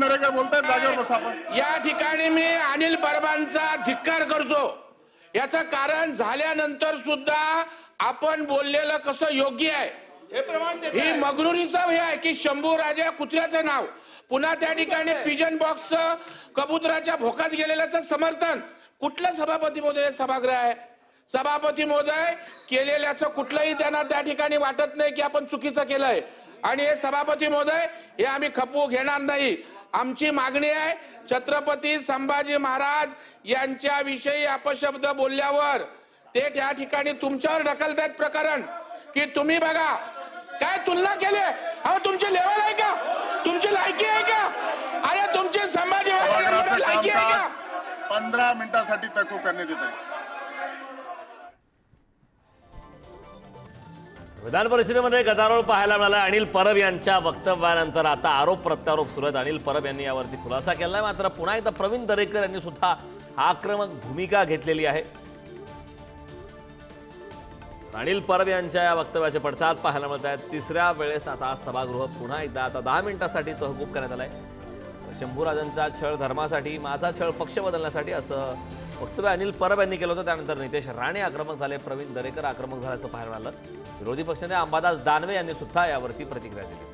दरेकर बोलतायत, जागेवर बसा आपण। या ठिकाणी मी अनिल परबांचा धिक्कार करतो। याचं कारण झाल्यानंतर सुद्धा आपण बोललेलं कसं योग्य आहे हे प्रमाण देत आहे। ही मगरुरीचं हे आहे की शंभू राजा कुत्र्याचं नाव, पुन्हा त्या ठिकाणी पिजन बॉक्स कबुतराच्या भोकात गेलेल्याचं समर्थन। कुठलं सभापती महोदय सभागृह आहे? सभापती महोदय केलेल्याचं कुठलंही त्यांना त्या ठिकाणी वाटत नाही की आपण चुकीचं केलंय, आणि हे सभापती महोदय हे आम्ही खपवू घेणार नाही। आमची मागणी आहे, छत्रपती संभाजी महाराज यांच्या विषयी अपशब्द बोलल्यावर ते त्या ठिकाणी तुमच्यावर ढकलतायत प्रकरण की तुम्ही बघा काय तुलना केली। अहो तुमची लेवल आहे का? तुमची लायकी आहे का? अरे तुमची संभाजी महाराज लायकी आहे का? 15 मिनिटांसाठी तहकूब करण्यात येत आहे। विधान परिषदेमध्ये गदारोळ पाहायला मिळाला। अनिल परब यांच्या वक्तव्यानंतर आता आरोप प्रत्यारोप सुरू आहेत। अनिल परब यांनी यावरती खुलासा केलाय, मात्र पुन्हा एकदा प्रवीण दरेकर यांनी सुद्धा आक्रमक भूमिका घेतलेली आहे। अनिल परब यांच्या या वक्तव्याचे पडसाद पाहायला मिळत आहेत। तिसऱ्या वेळेस आता सभागृह पुन्हा एकदा आता 10 मिनिटांसाठी तहकूब करण्यात आलाय। शंभूराजांचा छळ धर्मासाठी, माझा छळ पक्ष बदलण्यासाठी असं वक्तव्य अनिल परब यांनी केलं होतं। त्यानंतर नितेश राणे आक्रमक झाले, प्रवीण दरेकर आक्रमक झाल्याचं पाहायला मिळालं। विरोधी पक्षनेते अंबादास दानवे यांनी सुद्धा यावरती प्रतिक्रिया दिली।